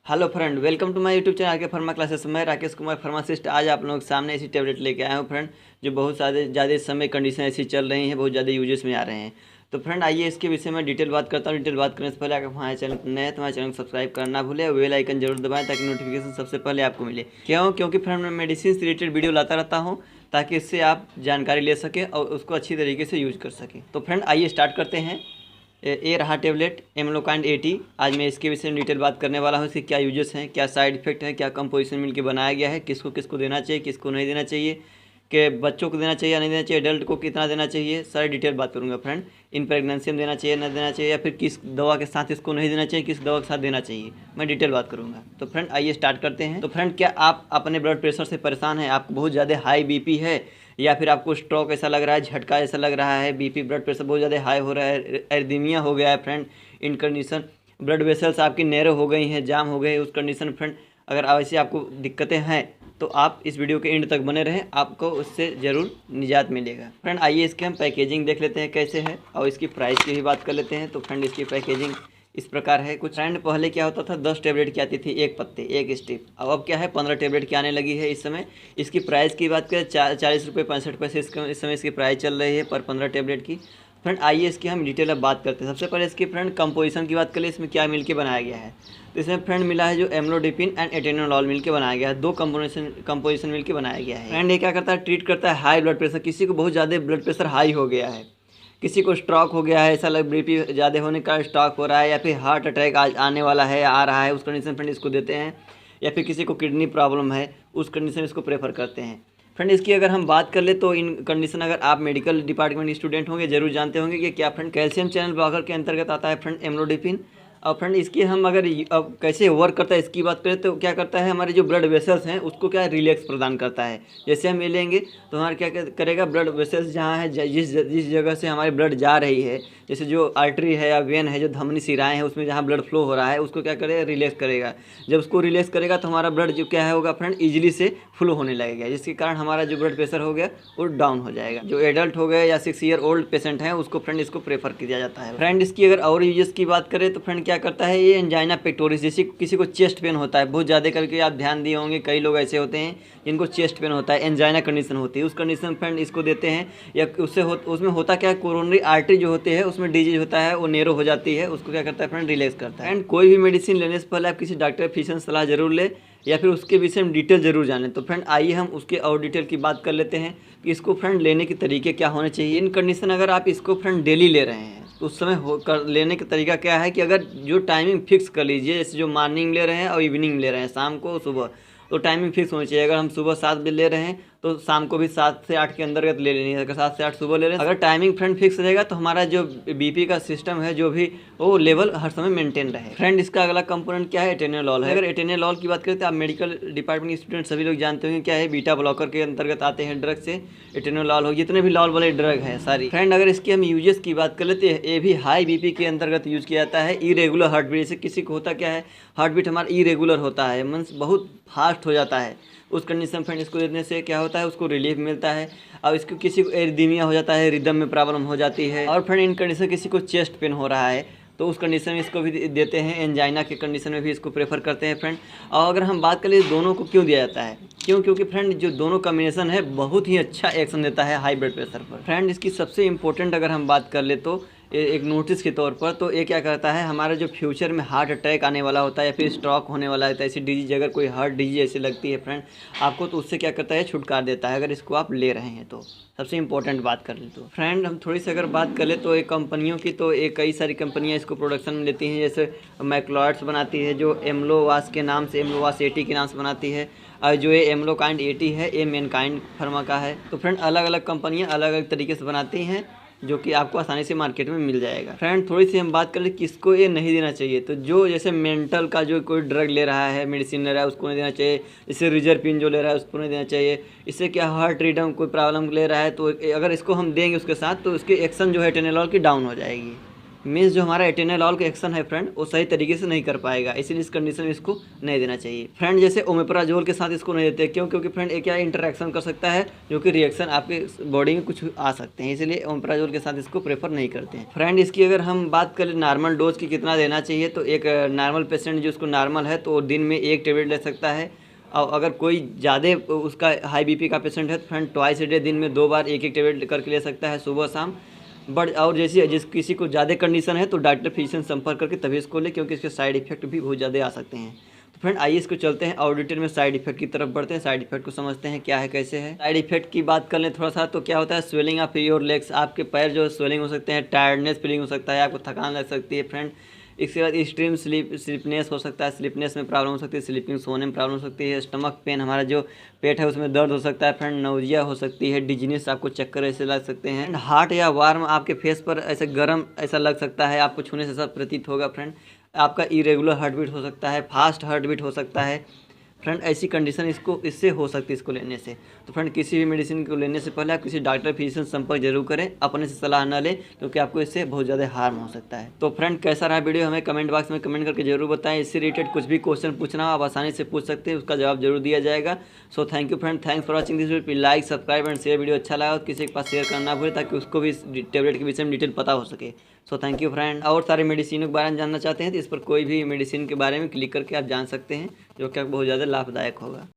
Hello friend, welcome to my YouTube channel आके pharma classes. मैं Rakesh Kumar pharmacist. आज आप लोगों के सामने ऐसी टैबलेट लेके आया हूँ फ्रेंड, जो बहुत ज़्यादा समय कंडीशन ऐसी चल रही हैं, बहुत ज़्यादा यूजेस में आ रहे हैं। तो फ्रेंड आइए इसके विषय में डिटेल बात करता हूँ। डिटेल बात करने से पहले अगर हमारे चैनल पर नए हैं तो हमारे चैनल को सब्सक्राइब करना ना भूलें और बेल आइकन जरूर दबाएं ताकि नोटिफिकेशन सबसे पहले आपको मिले। क्योंकि फ्रेंड मैं मेडिसिन से रिलेटेड वीडियो लाता रहता हूँ ताकि इससे आप जानकारी ले सकें और उसको अच्छी तरीके से यूज कर सकें। तो फ्रेंड आइए स्टार्ट करते हैं। ये रहा टेबलेट एमलोकाइंड 80। आज मैं इसके विषय में डिटेल बात करने वाला हूँ। इसके क्या यूजेस हैं, क्या साइड इफेक्ट है, क्या कंपोजिशन मिल के बनाया गया है, किसको किसको देना चाहिए, किसको नहीं देना चाहिए, कि बच्चों को देना चाहिए या नहीं देना चाहिए, एडल्ट को कितना देना चाहिए, सारी डिटेल बात करूँगा फ्रेंड। इन प्रेगनेंसी में देना चाहिए, नहीं देना चाहिए, या फिर किस दवा के साथ इसको नहीं देना चाहिए, किस दवा के साथ देना चाहिए, मैं डिटेल बात करूँगा। तो फ्रेंड आइए स्टार्ट करते हैं। तो फ्रेंड क्या आप अपने ब्लड प्रेशर से परेशान हैं? आपको बहुत ज़्यादा हाई बीपी है, या फिर आपको स्ट्रोक ऐसा लग रहा है, झटका ऐसा लग रहा है, बीपी ब्लड प्रेशर बहुत ज़्यादा हाई हो रहा है, एरिथमिया हो गया है फ्रेंड, इन कंडीशन ब्लड वेसल्स आपकी नैरो हो गई हैं, जाम हो गए उस कंडीशन फ्रेंड, अगर ऐसी आपको दिक्कतें हैं तो आप इस वीडियो के एंड तक बने रहें, आपको उससे ज़रूर निजात मिलेगा। फ्रेंड आइए इसके हम पैकेजिंग देख लेते हैं कैसे है और इसकी प्राइस की भी बात कर लेते हैं। तो फ्रेंड इसकी पैकेजिंग इस प्रकार है कुछ। फ्रेंड पहले क्या होता था, 10 टेबलेट की आती थी, एक पत्ते एक स्टिप। अब क्या है, 15 टेबलेट की आने लगी है इस समय। इसकी प्राइस की बात करें 40 रुपये 65 पैसे इस समय इसकी प्राइस चल रही है पर 15 टेबलेट की। फ्रेंड आइए इसकी हम डिटेल अब बात करते हैं। सबसे पहले इसकी फ्रेंड कंपोजिशन की बात करें, इसमें क्या मिल के बनाया गया है। तो इसमें फ्रेंड मिला है जो एम्लोडिपिन एंड एटेनोलॉल मिल के बनाया गया है, दो कंपोजिशन मिल के बनाया गया है। फ्रेंड ये क्या करता है, ट्रीट करता है हाई ब्लड प्रेशर। किसी को बहुत ज़्यादा ब्लड प्रेशर हाई हो गया है, किसी को स्ट्रोक हो गया है, ऐसा लग बीपी ज़्यादा होने का स्ट्रोक हो रहा है, या फिर हार्ट अटैक आज आने वाला है, आ रहा है, उस कंडीशन फ्रेंड इसको देते हैं। या फिर किसी को किडनी प्रॉब्लम है, उस कंडीशन इसको प्रेफर करते हैं। फ्रेंड इसकी अगर हम बात कर ले तो इन कंडीशन अगर आप मेडिकल डिपार्टमेंट स्टूडेंट होंगे जरूर जानते होंगे कि क्या फ्रेंड कैल्शियम चैनल ब्लॉकर के अंतर्गत आता है फ्रेंड एम्लोडिपिन। और फ्रेंड इसकी हम अगर अब कैसे वर्क करता है इसकी बात करें तो क्या करता है, हमारे जो ब्लड वेसल्स हैं उसको क्या रिलैक्स प्रदान करता है। जैसे हम ये लेंगे तो हमारे क्या करेगा, ब्लड वेसल्स जहाँ है, जिस जगह से हमारी ब्लड जा रही है, जैसे जो आर्टरी है या वेन है, जो धमनी सिराएँ हैं उसमें जहाँ ब्लड फ्लो हो रहा है उसको क्या करेगा, रिलैक्स करेगा। जब उसको रिलैक्स करेगा तो हमारा ब्लड जो क्या है होगा फ्रेंड ईजिली से फ्लो होने लगेगा, जिसके कारण हमारा जो ब्लड प्रेशर हो गया वो डाउन हो जाएगा। जो एडल्ट हो गए या 6 ईयर ओल्ड पेशेंट हैं उसको फ्रेंड इसको प्रेफर किया जाता है। फ्रेंड इसकी अगर और यूजेस की बात करें तो फ्रेंड क्या करता है, ये एंजाइना पेक्टोरिस, जैसे किसी को चेस्ट पेन होता है बहुत ज़्यादा करके, आप ध्यान दिए होंगे कई लोग ऐसे होते हैं जिनको चेस्ट पेन होता है, एंजाइना कंडीशन होती है, उस कंडीशन फ्रेंड इसको देते हैं। या उसमें होता क्या है, कोरोनरी आर्टरी जो होते हैं उसमें डिजीज होता है, वो नेरो हो जाती है, उसको क्या करता है फ्रेंड, रिलैक्स करता है। एंड कोई भी मेडिसिन लेने से पहले आप किसी डॉक्टर फिजिशियन सलाह जरूर ले, या फिर उसके विषय में डिटेल जरूर जानें। तो फ्रेंड आइए हम उसके और डिटेल की बात कर लेते हैं कि इसको फ्रेंड लेने के तरीके क्या होने चाहिए। इन कंडीशन अगर आप इसको फ्रेंड डेली ले रहे हैं तो उस समय लेने का तरीका क्या है कि अगर जो टाइमिंग फिक्स कर लीजिए, जैसे जो मॉर्निंग में ले रहे हैं और इवनिंग में ले रहे हैं, शाम को सुबह, तो टाइमिंग फिक्स होनी चाहिए। अगर हम सुबह 7 बजे ले रहे हैं तो शाम को भी 7 से 8 के अंतर्गत ले लेनी है। अगर 7 से 8 सुबह ले रहे हैं, अगर टाइमिंग फ्रेंड फिक्स रहेगा तो हमारा जो बीपी का सिस्टम है जो भी वो लेवल हर समय मेंटेन रहे। फ्रेंड इसका अगला कंपोनेंट क्या है, एटेनोलॉल है। अगर एटेनोलॉल की बात करें तो आप मेडिकल डिपार्टमेंट स्टूडेंट सभी लोग जानते होंगे क्या है, बीटा ब्लॉकर के अंतर्गत आते हैं ड्रग से। एटेनोलॉल हो, जितने भी लॉल वाले ड्रग हैं सारी। फ्रेंड अगर इसकी हम यूजेस की बात कर लेते हैं, ये भी हाई बीपी के अंतर्गत यूज किया जाता है। इरेगुलर हार्ट बीट, जैसे किसी को होता क्या है, हार्ट बीट हमारा इरेगुलर होता है, मीन्स बहुत फास्ट हो जाता है, उस कंडीशन फ्रेंड इसको देने से क्या होता है, उसको रिलीफ मिलता है। और इसको किसी को एरिथमिया हो जाता है, रिदम में प्रॉब्लम हो जाती है। और फ्रेंड इन कंडीशन किसी को चेस्ट पेन हो रहा है तो उस कंडीशन में इसको भी देते हैं। एंजाइना के कंडीशन में भी इसको प्रेफर करते हैं फ्रेंड। और अगर हम बात करें दोनों को क्यों दिया जाता है, क्योंकि फ्रेंड जो दोनों कॉम्बिनेशन है बहुत ही अच्छा एक्शन देता है हाई ब्लड प्रेशर पर। फ्रेंड इसकी सबसे इंपॉर्टेंट अगर हम बात कर ले तो एक नोटिस के तौर पर, तो ये क्या करता है, हमारा जो फ्यूचर में हार्ट अटैक आने वाला होता है या फिर स्ट्रोक होने वाला है, तो ऐसी डिजीज अगर कोई हार्ट डिजीज ऐसी लगती है फ्रेंड आपको, तो उससे क्या करता है, छुटकारा देता है अगर इसको आप ले रहे हैं तो। सबसे इंपॉर्टेंट बात कर ले तो फ्रेंड हम थोड़ी सी अगर बात कर ले तो एक कंपनियों की, तो एक कई सारी कंपनियां इसको प्रोडक्शन में लेती हैं। जैसे मैक्लोइड्स बनाती है जो एम्लोवास के नाम से, एम्लोवास 80 के नाम से बनाती है, और जो ये एम्लोकाइंड 80 है ये मैनकाइंड फार्मा का है। तो फ्रेंड अलग अलग कंपनियां अलग अलग तरीके से बनाती हैं जो कि आपको आसानी से मार्केट में मिल जाएगा। फ्रेंड थोड़ी सी हम बात करें किसको ये नहीं देना चाहिए, तो जो जैसे मेंटल का जो कोई ड्रग ले रहा है, मेडिसिन ले रहा है, उसको नहीं देना चाहिए। जैसे रिजर्पिन जो ले रहा है उसको नहीं देना चाहिए। इससे क्या हार्ट रिदम कोई प्रॉब्लम ले रहा है तो अगर इसको हम देंगे उसके साथ तो उसकी एक्शन जो है एटेनोलॉल की डाउन हो जाएगी। मीन्स जो हमारा एटेनोलॉल का एक्शन है फ्रेंड वो सही तरीके से नहीं कर पाएगा, इसीलिए इस कंडीशन में इसको नहीं देना चाहिए फ्रेंड। जैसे ओमेप्राजोल के साथ इसको नहीं देते, क्यों? क्योंकि फ्रेंड एक क्या इंटरेक्शन कर सकता है जो कि रिएक्शन आपके बॉडी में कुछ आ सकते हैं, इसलिए ओमेप्राजोल के साथ इसको प्रेफर नहीं करते हैं फ्रेंड। इसकी अगर हम बात करें नॉर्मल डोज की कितना देना चाहिए, तो एक नॉर्मल पेशेंट जो उसको नॉर्मल है तो दिन में 1 टेबलेट ले सकता है। और अगर कोई ज़्यादा उसका हाई बीपी का पेशेंट है तो फ्रेंड ट्वाइस ए डे दिन में 2 बार 1-1 टेबलेट करके ले सकता है, सुबह शाम। बट और जैसे जिस किसी को ज़्यादा कंडीशन है तो डॉक्टर फिजिशियन संपर्क करके तभी इसको ले, क्योंकि इसके साइड इफेक्ट भी बहुत ज़्यादा आ सकते हैं। तो फ्रेंड आइए इसको चलते हैं और डिटेल में साइड इफेक्ट की तरफ बढ़ते हैं, साइड इफेक्ट को समझते हैं क्या है कैसे है। साइड इफेक्ट की बात कर लें थोड़ा सा, तो क्या होता है स्वेलिंग ऑफ योर लेग्स, आपके पैर जो स्वेलिंग हो सकते हैं, टायर्डनेस फीलिंग हो सकता है, आपको थकान लग सकती है फ्रेंड। इसके बाद एक्सट्रीम स्लीपनेस हो सकता है, स्लीपनेस में प्रॉब्लम हो सकती है, स्लीपिंग सोने में प्रॉब्लम हो सकती है, स्टमक पेन, हमारा जो पेट है उसमें दर्द हो सकता है फ्रेंड, नौजिया हो सकती है, डिजीनेस, आपको चक्कर ऐसे लग सकते हैं, हार्ट या वार्म आपके फेस पर ऐसे गर्म ऐसा लग सकता है, आपको छूने से सब प्रतीत होगा फ्रेंड। आपका इरेगुलर हार्ट बीट हो सकता है, फास्ट हार्ट बीट हो सकता है फ्रेंड, ऐसी कंडीशन इससे हो सकती है इसको लेने से। तो फ्रेंड किसी भी मेडिसिन को लेने से पहले आप किसी डॉक्टर फिजिशियन संपर्क जरूर करें, अपने से सलाह न लें, क्योंकि आपको इससे बहुत ज़्यादा हार्म हो सकता है। तो फ्रेंड कैसा रहा वीडियो हमें कमेंट बॉक्स में कमेंट करके जरूर बताएं। इससे रिलेटेड कुछ भी क्वेश्चन पूछना हो आप आसानी से पूछ सकते हैं, उसका जवाब जरूर दिया जाएगा। So thank you friend, thanks for watching this video. Like subscribe and share, video अच्छा लगा तो किसी के पास शेयर करना भूले ताकि उसको भी इस टेबलेट के विषय में डिटेल पता हो सके। So thank you friend. और सारे मेडिसिनों के बारे में जानना चाहते हैं तो इस पर कोई भी मेडिसिन के बारे में क्लिक करके आप जान सकते हैं, जो कि आपको बहुत ज़्यादा लाभदायक होगा।